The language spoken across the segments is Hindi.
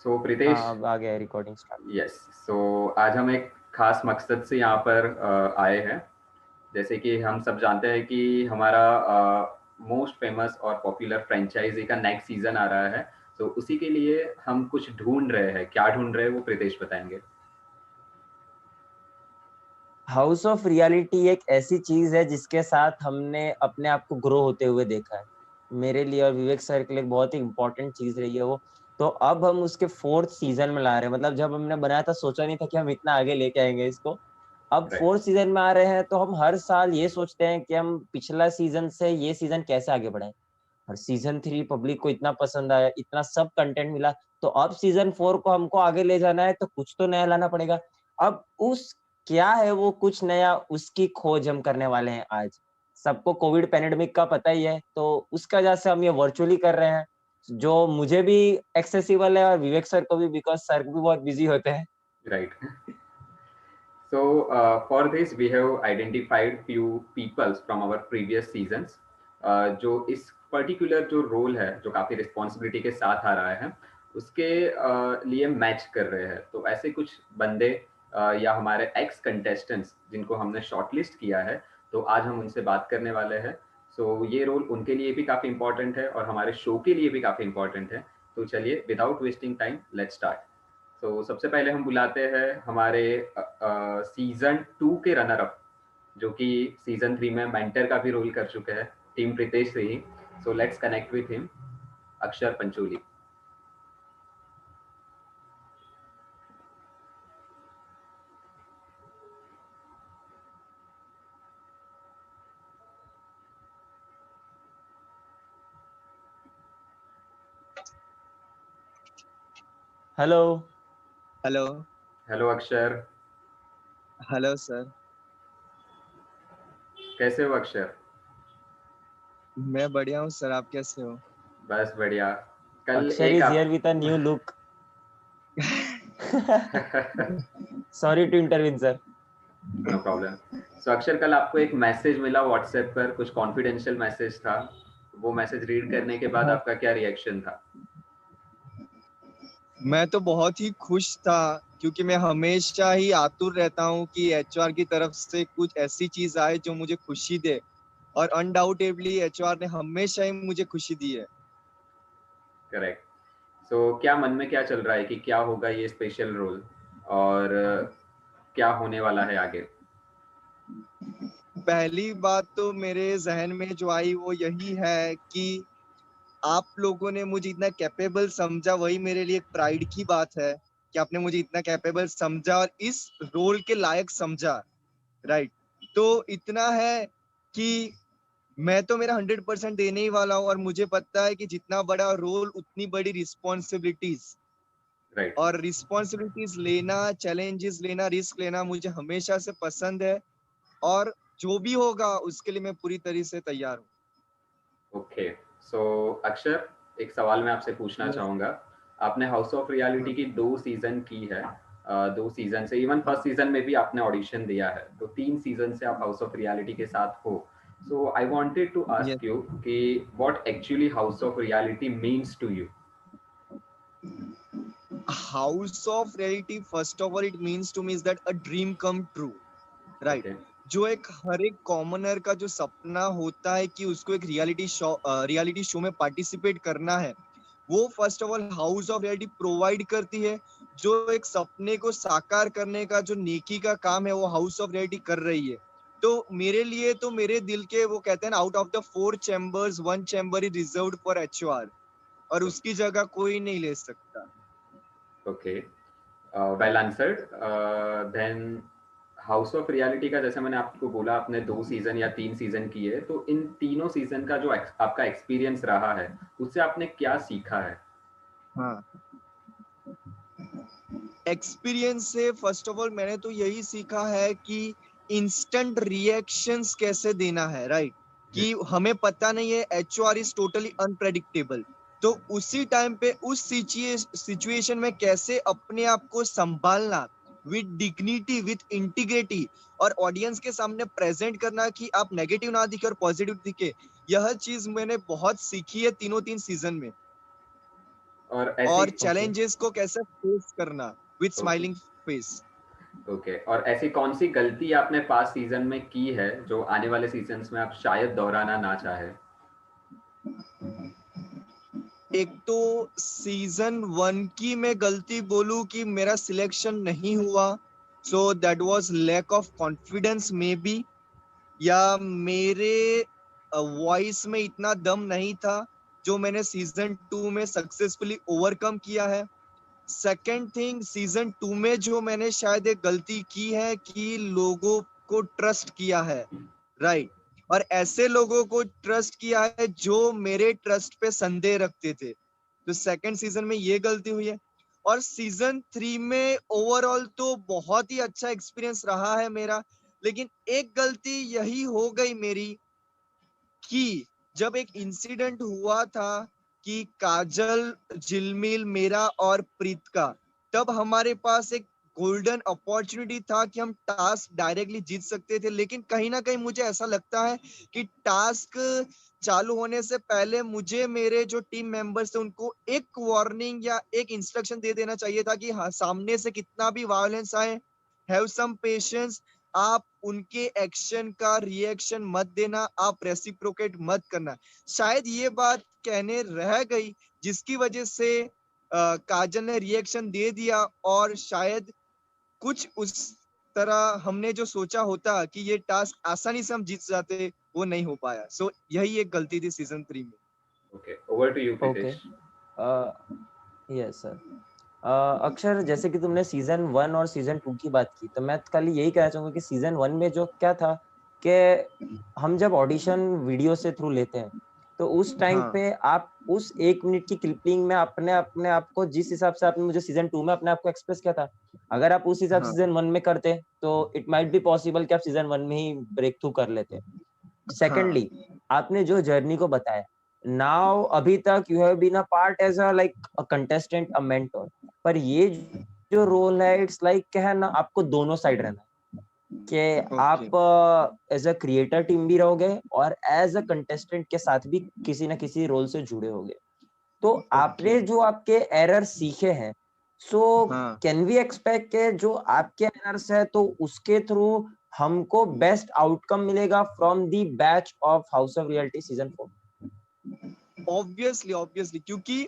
सो प्रीतेश, हाँ अब आ गया रिकॉर्डिंग स्टार्ट। यस, सो आज हम एक खास मकसद से यहाँ पर आए हैं। जैसे कि हम सब जानते हैं कि हमारा मोस्ट फेमस और पॉपुलर फ्रेंचाइजी का नेक्स्ट सीजन आ रहा है। तो उसी के लिए हम कुछ ढूंढ रहे हैं। क्या ढूंढ रहे हैं वो प्रीतेश बताएंगे। हाउस ऑफ रियलिटी एक ऐसी चीज है जिसके साथ हमने अपने आप को ग्रो होते हुए देखा है। मेरे लिए और विवेक सर के लिए बहुत ही इंपॉर्टेंट चीज रही है वो। तो अब हम उसके फोर्थ सीजन में ला रहे हैं। मतलब जब हमने बनाया था सोचा नहीं था कि हम इतना आगे लेके आएंगे इसको। अब राइट। फोर्थ सीजन में आ रहे हैं तो हम हर साल ये सोचते हैं कि हम पिछला सीजन से ये सीजन कैसे आगे बढ़ाएं। और सीजन 3 पब्लिक को इतना पसंद आया, इतना सब कंटेंट मिला। तो अब सीजन 4 को हमको आगे ले जाना है तो कुछ तो नया लाना पड़ेगा। अब उस क्या है वो कुछ नया, उसकी खोज हम करने वाले हैं आज। सबको कोविड पैंडेमिक का पता ही है, तो उसकी वजह से हम ये वर्चुअली कर रहे हैं, जो मुझे भी एक्सेसिबल है और विवेक सर को भी, बिकॉज सर भी बहुत बिजी होते हैं। Right. So for this we have identified few peoples from our previous seasons जो इस पर्टिकुलर जो रोल है जो काफी रिस्पॉन्सिबिलिटी के साथ आ रहा है उसके लिए मैच कर रहे हैं। तो ऐसे कुछ बंदे या हमारे एक्स कंटेस्टेंट्स जिनको हमने शॉर्टलिस्ट किया है, तो आज हम उनसे बात करने वाले हैं। सो ये रोल उनके लिए भी काफी इंपॉर्टेंट है और हमारे शो के लिए भी काफी इंपॉर्टेंट है। तो चलिए without wasting time let's start. तो सबसे पहले हम बुलाते हैं हमारे सीजन 2 के रनर अप, जो कि सीजन 3 में मेंटर का भी रोल कर चुके हैं, टीम प्रीतेश से ही। So let's connect with him, Akshar Pancholi. Hello. Hello. Hello Akshar, hello sir. कैसे हो अक्षर? मैं बढ़िया हूँ सर, आप कैसे हो? बस बढ़िया। कल अक्षर एक इज आप here with a new look. Sorry to intervene sir. No problem. So Akshar, कल आपको एक मैसेज मिला व्हाट्सएप पर, कुछ कॉन्फिडेंशियल मैसेज था। वो मैसेज रीड करने के बाद हाँ, आपका क्या रिएक्शन था? मैं तो बहुत ही खुश था क्योंकि मैं हमेशा ही आतुर रहता हूँ कि एचआर की तरफ से कुछ ऐसी चीज आए जो मुझे खुशी दे, और अनडाउटेबली एचआर ने हमेशा ही मुझे खुशी दी है। करेक्ट। सो क्या मन में क्या चल रहा है कि क्या होगा ये स्पेशल रोल, और क्या होने वाला है आगे? पहली बात तो मेरे जहन में जो आई वो यही है कि आप लोगों ने मुझे इतना कैपेबल समझा, वही मेरे लिए एक प्राइड की बात है कि आपने मुझे इतना कैपेबल समझा और इस रोल के लायक समझा। राइट। तो इतना है कि मैं तो मेरा 100% देने ही वाला हूँ, और मुझे पता है कि जितना बड़ा रोल उतनी बड़ी रिस्पॉन्सिबिलिटीज, राइट। और रिस्पॉन्सिबिलिटीज लेना, चैलेंजेस लेना, रिस्क लेना मुझे हमेशा से पसंद है, और जो भी होगा उसके लिए मैं पूरी तरह से तैयार हूँ। ओके। सो अक्षर, एक सवाल मैं आपसे पूछना Yes. चाहूंगा। आपने हाउस ऑफ रियलिटी हाँ, की 2 सीजन की है। 2 सीजन से, इवन फर्स्ट सीजन में भी आपने ऑडिशन दिया है, तो 3 सीजन से आप हाउस ऑफ रियलिटी के साथ हो। So I wanted to yes. Ask you कि what actually house of reality means to you. House of reality, first of all, it means to me is that a dream come true. Right. Okay. जो एक हर एक कॉमनर का जो सपना होता है कि उसको एक रियलिटी शो में पार्टिसिपेट करना है, वो first of all house of reality provide करती है। जो एक सपने को साकार करने का जो नेकी का काम है वो हाउस ऑफ रियलिटी कर रही है। तो मेरे लिए, तो मेरे दिल के, वो कहते हैं ना, out of the 4 chambers 1 chamber is reserved for HOR, और उसकी जगह कोई नहीं ले सकता। Okay, well answered. Then house of reality का, जैसे मैंने आपको बोला, आपने 2 सीजन या 3 सीजन किए, तो इन तीनों सीजन का जो आपका एक्सपीरियंस रहा है, उससे आपने क्या सीखा है? हाँ, एक्सपीरियंस से फर्स्ट ऑफ ऑल मैंने तो यही सीखा है कि इंस्टेंट रिएक्शंस कैसे देना है। राइट। कि हमें पता नहीं है, एचओआर इज टोटली अनप्रेडिक्टेबल। तो उसी टाइम पे उस सिचुएशन में कैसे अपने आप को संभालना विद डिग्निटी, विद इंटीग्रिटी, और ऑडियंस के सामने प्रेजेंट करना कि आप नेगेटिव ना दिखे और पॉजिटिव दिखे। यह चीज मैंने बहुत सीखी है तीनों 3 सीजन में। और ऐसी और ओके चैलेंजेस को कैसे फेस करना with okay smiling face. Okay और ऐसी कौन सी गलती आपने पास्ट सीजन में की है जो आने वाले सीजन्स में आप शायद दोहराना ना चाहे? एक तो सीजन 1 की मैं गलती बोलूं कि मेरा सिलेक्शन नहीं हुआ, so that was lack of confidence maybe, या मेरे वॉइस में इतना दम नहीं था जो मैंने सीजन 2 में सक्सेसफुली ओवरकम किया है। सेकेंड थिंग, सीजन 2 में जो मैंने शायद एक गलती की है कि लोगों को ट्रस्ट किया है, राइट, और ऐसे लोगों को ट्रस्ट किया है जो मेरे ट्रस्ट पे संदेह रखते थे। तो सेकंड सीजन में ये गलती हुई है। और सीजन 3 में ओवरऑल तो बहुत ही अच्छा एक्सपीरियंस रहा है मेरा, लेकिन एक गलती यही हो गई मेरी कि जब एक इंसिडेंट हुआ था कि काजल, झिलमिल, मेरा और प्रीत का, तब हमारे पास एक गोल्डन अपॉर्चुनिटी था कि हम टास्क डायरेक्टली जीत सकते थे, लेकिन कहीं ना कहीं मुझे ऐसा लगता है कि टास्क चालू होने से पहले मुझे मेरे जो टीम मेंबर्स थे उनको एक वार्निंग या एक इंस्ट्रक्शन दे देना चाहिए था कि हाँ, सामने से कितना भी वायलेंस आए, हैव सम पेशेंस, आप उनके एक्शन का रिएक्शन मत देना, आप रेसिप्रोकेट मत करना। शायद ये बात कहने रह गई, जिसकी वजह से काजल ने रिएक्शन दे दिया, और शायद कुछ उस तरह हमने जो सोचा होता कि ये टास्क आसानी से हम जीत जाते, वो नहीं हो पाया। सो यही एक गलती थी सीजन 3 में। Okay, over to you okay Pritesh. Yes sir. Akshar, जैसे कि तुमने सीजन 1 और सीजन 2 की बात की, तो मैं खाली यही कहना चाहूंगा कि सीजन 1 में जो क्या था कि हम जब ऑडिशन वीडियो से थ्रू लेते हैं तो उस टाइम हाँ, पे आप उस 1 मिनट की क्लिपिंग में अपने अपने आप को जिस हिसाब से आपने मुझे सीजन 2 में अपने आप को एक्सप्रेस किया था, अगर आप उस हिसाब से हाँ, सीजन 1 में करते तो इट माइट बी पॉसिबल कि आप सीजन 1 में ही ब्रेक थ्रू कर लेते। हाँ, सेकेंडली, आपने जो जर्नी को बताया, नाउ अभी तक you have been a part as a like a contestant, a mentor, पर ये जो रोल है इट्स लाइक क्या है ना, आपको दोनों साइड रहना है कि ओके, आप एज अ क्रिएटर टीम भी रहोगे और एज अ कंटेस्टेंट के साथ भी किसी ना किसी रोल से जुड़े होगे। तो ओके, आपने जो आपके एरर सीखे हैं, सो हाँ। कैन वी एक्सपेक्ट के जो आपके एरर्स है तो उसके थ्रू हमको बेस्ट आउटकम मिलेगा from the batch of house of reality season 4? Obviously, obviously, क्योंकि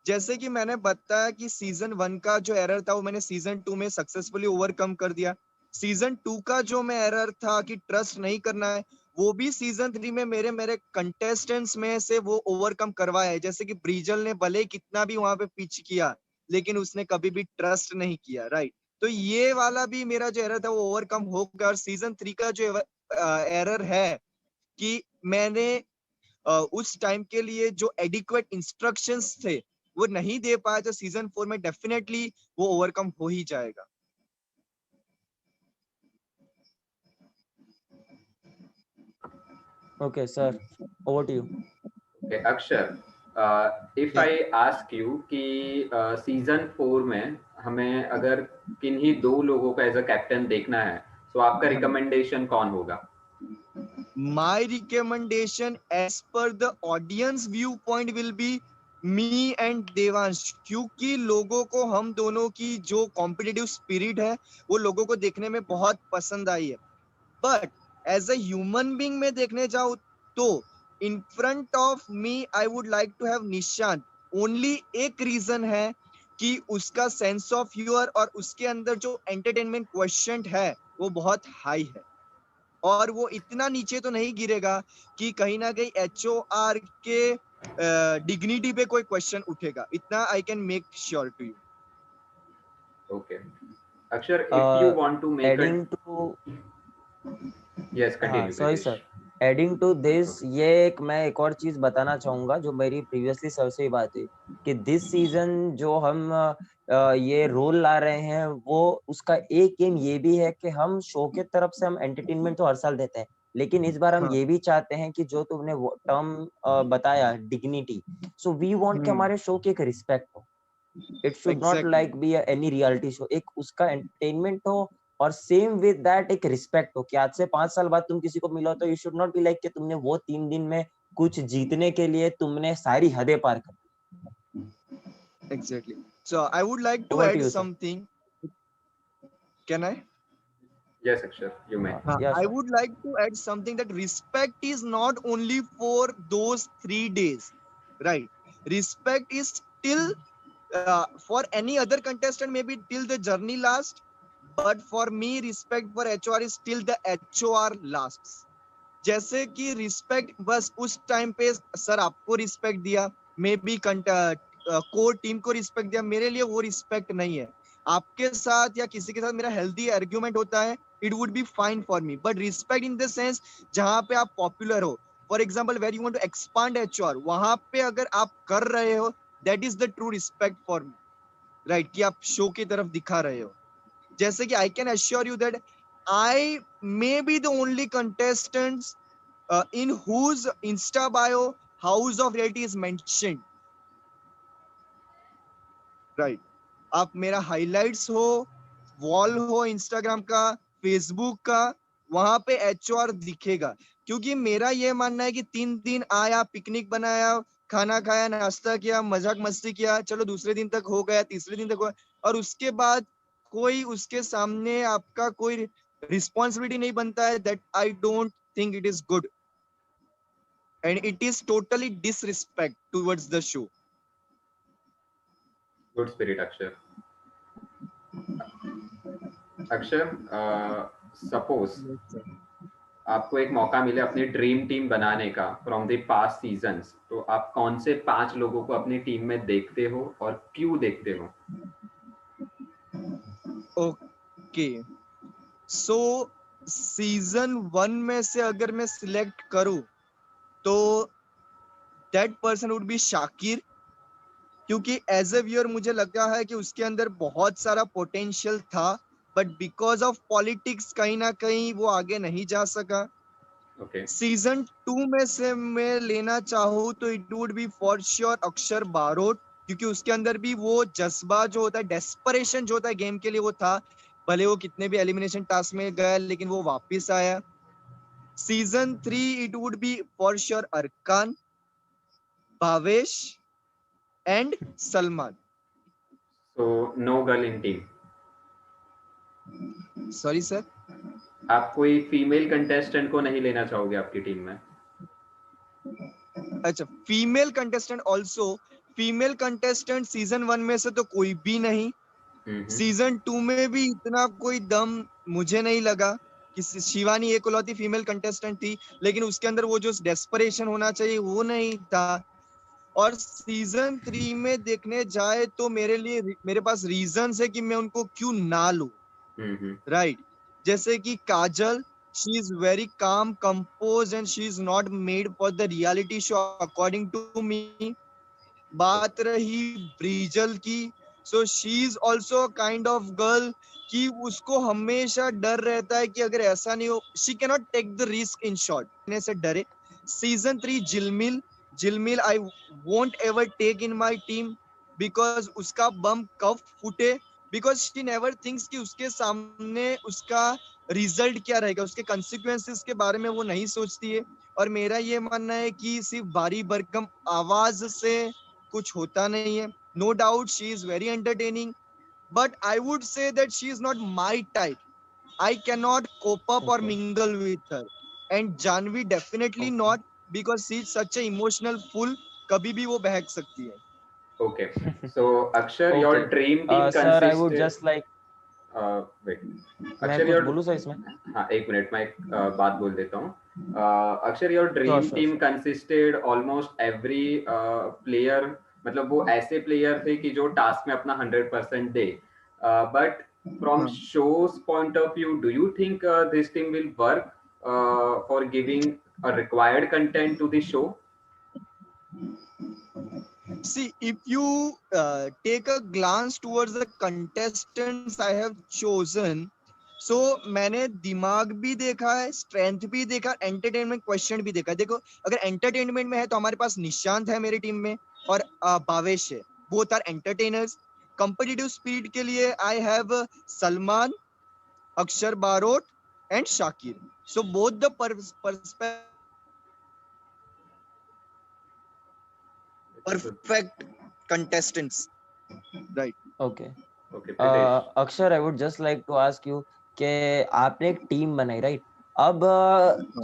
जैसे कि मैंने बताया कि सीजन 1 का जो एरर था वो मैंने सीजन 2 में सक्सेसफुली ओवरकम कर दिया। सीजन 2 का जो मैं एरर था कि ट्रस्ट नहीं करना है, वो भी सीजन 3 में मेरे मेरे कंटेस्टेंट्स में से वो ओवरकम करवाया है। जैसे कि ब्रीजल ने भले ही कितना भी वहां पे पिच किया, लेकिन उसने कभी भी ट्रस्ट नहीं किया, राइट। तो ये वाला भी मेरा जो एरर था वो ओवरकम हो गया। और सीजन 3 का जो एरर है कि मैंने उस टाइम के लिए जो एडिक्वेट इंस्ट्रक्शंस थे वो नहीं दे पाया, तो सीजन 4 में डेफिनेटली वो ओवरकम हो ही जाएगा। Okay sir, over to you. Okay, Akshar, if या I ask you कि सीजन 4 में हमें अगर किन्हीं दो लोगों का एज अ कैप्टन देखना है, तो आपका रिकमेंडेशन कौन होगा? My recommendation as per the audience viewpoint will be me and Devansh, क्योंकि लोगों को हम दोनों की जो कॉम्पिटिटिव स्पिरिट है वो लोगों को देखने में बहुत पसंद आई है। But as a human being में देखने जाऊं तो in front of me I would like to have Nishant. Only एक रीजन है कि उसका सेंस ऑफ ह्यूमर और उसके अंदर जो एंटरटेनमेंट क्वेश्चन है वो बहुत हाई है, और वो इतना नीचे तो नहीं गिरेगा कि कहीं ना कहीं HOR के डिग्निटी पे कोई क्वेश्चन उठेगा। इतना I can make sure to you. Okay, Akshar, if you want to make a adding to yes, हाँ continue, sorry Pritesh. Sir, adding to this, Okay. ये एक मैं एक और चीज बताना चाहूंगा जो मेरी प्रीवियसली सर से ही बात हुई कि दिस सीजन जो हम ये रोल ला रहे हैं वो उसका एक एम ये भी है कि हम शो के तरफ से हम एंटरटेनमेंट तो हर साल देते हैं, लेकिन इस बार हम हाँ, ये भी चाहते हैं कि जो तुमने टर्म बताया डिग्निटी, सो वी वांट कि हमारे शो की एक रिस्पेक्ट हो। It should not exactly, like be any reality show, एक उसका एंटरटेनमेंट हो और सेम विद दैट एक रिस्पेक्ट हो कि आज से 5 साल बाद तुम किसी को मिलो तो you should not be like कि तुमने वो 3 दिन में कुछ जीतने के लिए तुमने सारी हदें पार कर दी। Exactly. So I would like to Over to add you, sir. something. Can I? Yes, Akshar, you may. Yeah, I sure. would like to add something that respect is not only for those 3 days, right? Respect is till for any other contestant, maybe till the journey lasts. But for me, respect for HR is till the HOR lasts. जैसे कि रिस्पेक्ट बस उस टाइम पे सर आपको रिस्पेक्ट दिया, मे बी कोर टीम को रिस्पेक्ट दिया, मेरे लिए वो रिस्पेक्ट नहीं है. आपके साथ या किसी के साथ मेरा हेल्दी आर्ग्यूमेंट होता है, it would be fine for me. But respect in the sense जहां पे आप पॉपुलर हो, for example where you want to expand HOR, वहां पे अगर आप कर रहे हो, that is the true respect for me, right? कि आप शो की तरफ दिखा रहे हो. जैसे कि I can assure you that I may be the only contestants in whose Insta bio House of Reality is mentioned, right? आप मेरा highlights हो, wall हो Instagram का, Facebook का, वहां पे HR दिखेगा. क्योंकि मेरा ये मानना है कि 3 दिन आया, पिकनिक बनाया, खाना खाया, नाश्ता किया, मजाक मस्ती किया, चलो दूसरे दिन तक हो गया, तीसरे दिन तक हो गया, और उसके बाद कोई उसके सामने आपका कोई रिस्पॉन्सिबिलिटी नहीं बनता है. That I don't think it is good. And it is totally disrespect towards the show. Good spirit, Akshar. अक्षर, सपोज आपको एक मौका मिले अपनी ड्रीम टीम बनाने का फ्रॉम द पास्ट सीजन्स, तो आप कौन से 5 लोगों को अपनी टीम में देखते हो और क्यों देखते हो? ओके, सो सीजन 1 में से अगर मैं सिलेक्ट करूं तो that person would be Shakir. क्योंकि एज ए व्यूअर मुझे लगा है कि उसके अंदर बहुत सारा पोटेंशियल था, बट बिकॉज ऑफ पॉलिटिक्स कहीं ना कहीं वो आगे नहीं जा सका. ओके, सीजन 2 में से मैं लेना चाहूँ तो it would be for sure अक्षर बारोट. क्योंकि उसके अंदर भी वो जज्बा जो होता है, डेस्परेशन जो होता है गेम के लिए, वो था. भले वो कितने भी एलिमिनेशन टास्क में गया, लेकिन वो वापस आया. Season 3 it would be for sure Arkan, Bhavesh and Salman. So no girl in team. Sorry sir, आप कोई फीमेल कंटेस्टेंट को नहीं लेना चाहोगे आपकी टीम में? अच्छा, female contestant also. Female contestant season 1 में से तो कोई भी नहीं. सीजन 2 में भी इतना कोई दम मुझे नहीं लगा. कि शिवानी एकलौती फीमेल कंटेस्टेंट थी, लेकिन उसके अंदर वो जो डेस्परेशन होना चाहिए वो नहीं था. और सीजन 3 में देखने जाए तो मेरे पास रीजन है कि मैं उनको क्यों ना लूं, राइट? जैसे कि Kajal, she is very calm compose and she is not made for the reality show according to me. बात रही ब्रीजल की, so she is also kind of girl कि उसको हमेशा डर रहता है कि अगर ऐसा नहीं हो, she can not take the risk in short से डरे. Season 3 Jhilmil I won't ever take in my team because उसका बम कब फूटे, बिकॉज शी नेवर थिंक्स कि उसके सामने उसका रिजल्ट क्या रहेगा, उसके कंसिक्वेंसेस के बारे में वो नहीं सोचती है. और मेरा ये मानना है कि सिर्फ भारी भरकम आवाज से कुछ होता नहीं है. No doubt she is very entertaining, but I would say that she is not my type. I cannot cope up or Okay. mingle with her. And Janvi definitely Okay. not, because she is such a emotional fool. कभी भी वो बहक सकती है. Okay, so Akshar, your Okay. dream team Sir, I would consisted. just like. Wait, मैं Akshar, कुछ your बोलूं सर इसमें? हाँ, एक मिनट, मैं एक बात बोल देता हूँ. अक्षर, your dream Sure, team sure. Consisted almost every player, मतलब वो ऐसे प्लेयर थे कि जो टास्क में अपना 100% दे. But from show's point of view, do you think this team will work for giving a required content to the show? See, if you take a glance towards the contestants I have chosen, so मैंने दिमाग भी देखा है, स्ट्रेंथ भी देखा, एंटरटेनमेंट क्वेश्चन भी देखा. देखो, अगर एंटरटेनमेंट में है तो हमारे पास निशांत है मेरी टीम में, और भावेश है. Both are entertainers. Competitive speed के लिए I have Salman, Akshar Barot and Shakir. So both the perfect contestants. Right. Okay okay Pritesh. Akshar, I would just like to ask you कि आपने एक टीम बनाई, राइट? अब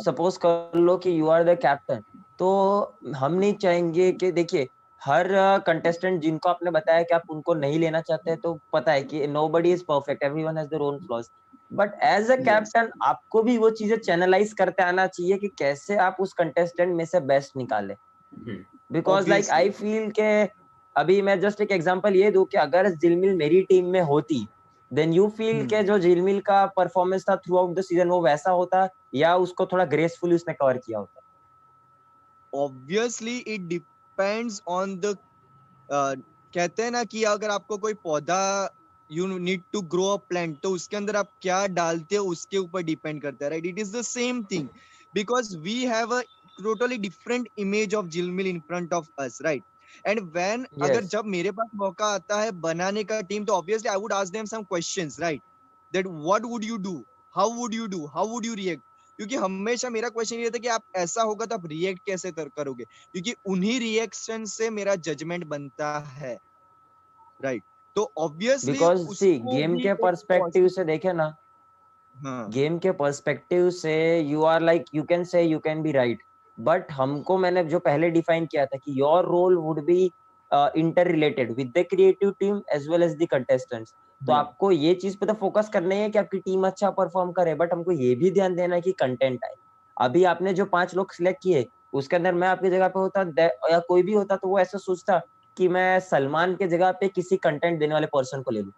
सपोज कर लो कि यू आर द कैप्टन, तो हम नहीं चाहेंगे कि देखिए हर कंटेस्टेंट जिनको आपने बताया कि आप उनको नहीं लेना चाहते, तो पता है कि nobody is perfect, everyone has their own flaws, but as a yes. Captain आपको भी वो चीजें चैनलाइज करते आना चाहिए कि कैसे आप उस कंटेस्टेंट में से बेस्ट निकालें। Hmm, because like obviously. I feel के अभी मैं जस्ट एक एग्जांपल ये दूं कि अगर झिलमिल मेरी टीम में होती, देन यू फील के जो झिलमिल का परफॉर्मेंस था थ्रू आउट द सीजन वो वैसा होता या उसको थोड़ा ग्रेसफुली उसने कवर किया होता? Obviously it depends on the, कहते हैं ना कि अगर आपको कोई पौधा, you need to grow a plant, तो उसके अंदर आप क्या डालते हो उसके ऊपर डिपेंड करता है, right? It is the same thing, because we have a totally different image of Jhilmil in front of us, right? And when, अगर यस, जब मेरे पास मौका आता है बनाने का टीम, तो obviously I would ask them some questions, right? That what would you do, how would you do, how would you react? क्योंकि हमेशा मेरा क्वेश्चन ये था कि आप ऐसा होगा तो आप रिएक्ट कैसे करोगे, क्योंकि उन्हीं रिएक्शन से मेरा जजमेंट बनता है, राइट? तो ऑब्वियसली बिकॉज सी उसको गेम भी के एक पर्सपेक्टिव से देखे ना, हाँ। गेम के पर्सपेक्टिव से you are like you can say you can be right, but हमको मैंने जो पहले डिफाइन किया था कि your role would be interrelated with the creative team as well as the contestants. तो हाँ। आपको ये चीज पे तो फोकस करना ही है कि आपकी टीम अच्छा परफॉर्म करे, बट हमको ये भी ध्यान देना है कि कंटेंट आए। अभी आपने जो 5 लोग सिलेक्ट किए उसके अंदर मैं आपकी जगह पे होता या कोई भी होता तो वो ऐसा सोचता कि मैं सलमान के जगह पे किसी कंटेंट देने वाले पर्सन को ले लूं,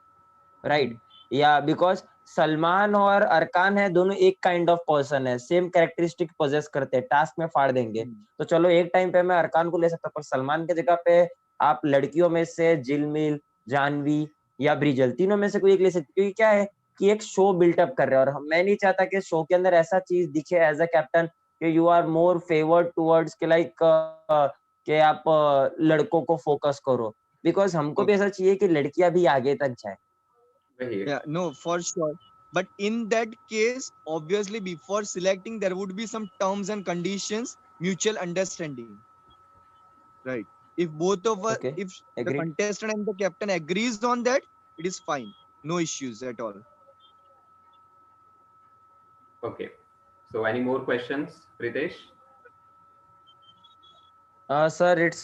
राइट? या बिकॉज सलमान और अरकान है, दोनों एक काइंड ऑफ पर्सन है, सेम कैरेक्टरिस्टिक पोजेस करते हैं, टास्क में फाड़ देंगे। तो चलो एक टाइम पे मैं अरकान को ले सकता, पर सलमान की जगह पे आप लड़कियों में से जिलमिल, जानवी या ब्रिजल, तीनों में से कोई एक ले सकते, क्योंकि क्या है कि एक शो बिल्टअप कर रहे हैं, और मैं नहीं चाहता कि शो के अंदर ऐसा चीज दिखे एज अ कैप्टन कि you are more favoured towards के लाइक कि आप लड़कों को फोकस करो, बिकॉज हमको भी ऐसा चाहिए कि लड़कियां भी आगे तक जाए। वही है। Yeah, no, for sure. But in that case, obviously, before selecting, there would be some terms and conditions, mutual understanding, right? If both of us, okay, if the agreed. contestant and the captain agrees on that, it is fine. No issues at all. Okay. So any more questions, Pritesh? Sir it's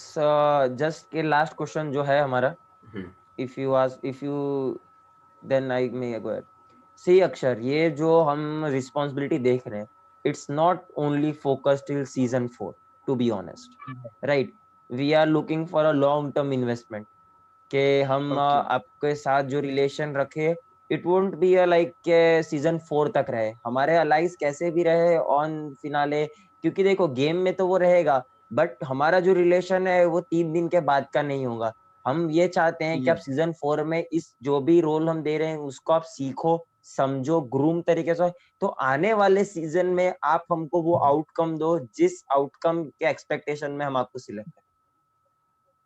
just के लास्ट क्वेश्चन जो है हमारा, hmm, if you then I may go ahead. See Akshar, ये जो हम रिस्पांसिबिलिटी देख रहे हैं, it's not only focused till season 4, to be honest, right? We are looking for a long term investment कि हम Okay. आपके साथ जो रिलेशन रखे, it won't be a like के सीजन 4 तक रहे, हमारे अलाइज कैसे भी रहे ऑन फिनाले, क्योंकि देखो गेम में तो वो रहेगा, बट हमारा जो रिलेशन है वो 3 दिन के बाद का नहीं होगा। हम ये चाहते हैं कि आप Yeah. सीजन 4 में इस जो भी रोल हम दे रहे हैं उसको आप सीखो, समझो, ग्रूम तरीके से, तो आने वाले सीजन में आप हमको वो आउटकम दो जिस आउटकम के एक्सपेक्टेशन में हम आपको सिलेक्ट करें।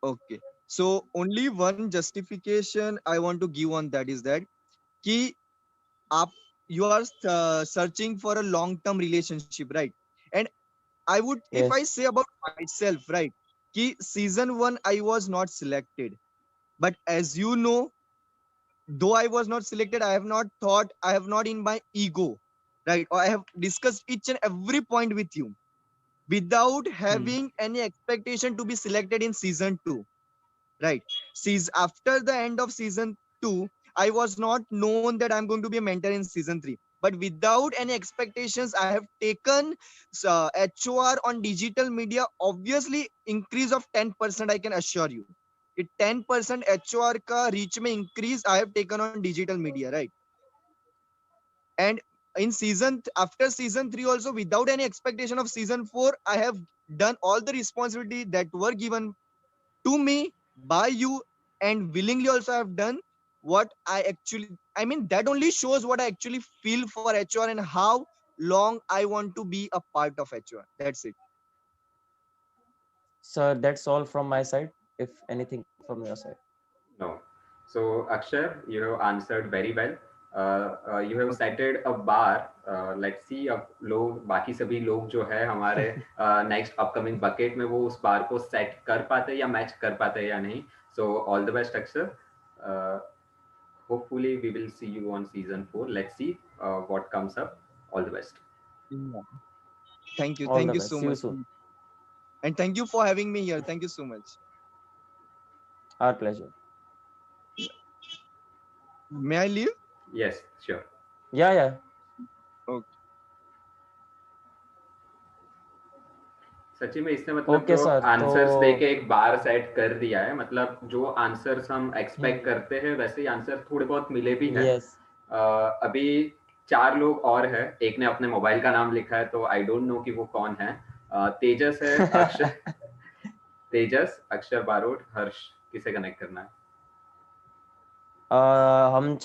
Okay. So only one justification I want to give on that is that कि आप, you are searching for a long term relationship, right? And I would, if I yes, say about myself, right? कि season 1 I was not selected, but as you know, though I was not selected, I have not thought, I have not in my ego, right? Or I have discussed each and every point with you without having any expectation to be selected in season 2, right? After the end of season 2, I was not known that I'm going to be a mentor in season 3. But without any expectations, I have taken HOR on digital media. Obviously, increase of 10%, I can assure you. It 10% HOR ka reach mein increase I have taken on digital media, right? And in after season 3 also, without any expectation of season 4, I have done all the responsibility that were given to me by you, and willingly also have done what I actually, I mean, that only shows what I actually feel for HR and how long I want to be a part of HR. That's it. sir, that's all from my side, if anything from your side. No. So Akshar, you have answered very well. You have Okay. setted a bar. Let's see अब लोग बाकी सभी लोग जो है हमारे नेक्स्ट अपकमिंग बकेट में वो उस बार को सेट कर पाते या मैच कर पाते या नहीं. So all the best, Akshar. Hopefully we will see you on season 4. Let's see what comes up. All the best. Yeah. All the Thank you best. so See you much, soon. and thank you for having me here. Thank you so much. Our pleasure. May I leave? Yes, sure. Yeah. Okay. सच्ची में इसने मतलब Okay, जो sir. आंसर्स तो देके एक बार सेट कर दिया है, मतलब जो आंसर्स हम एक्सपेक्ट हम्म, करते हैं वैसे ही आंसर थोड़े बहुत मिले भी हैं। yes. अभी 4 लोग और हैं, एक ने अपने मोबाइल का नाम लिखा है तो आई डोंट नो कि वो कौन है। तेजस है, अक्षर तेजस, अक्षर बारोट, हर्ष, किसे कनेक्ट करना है? हम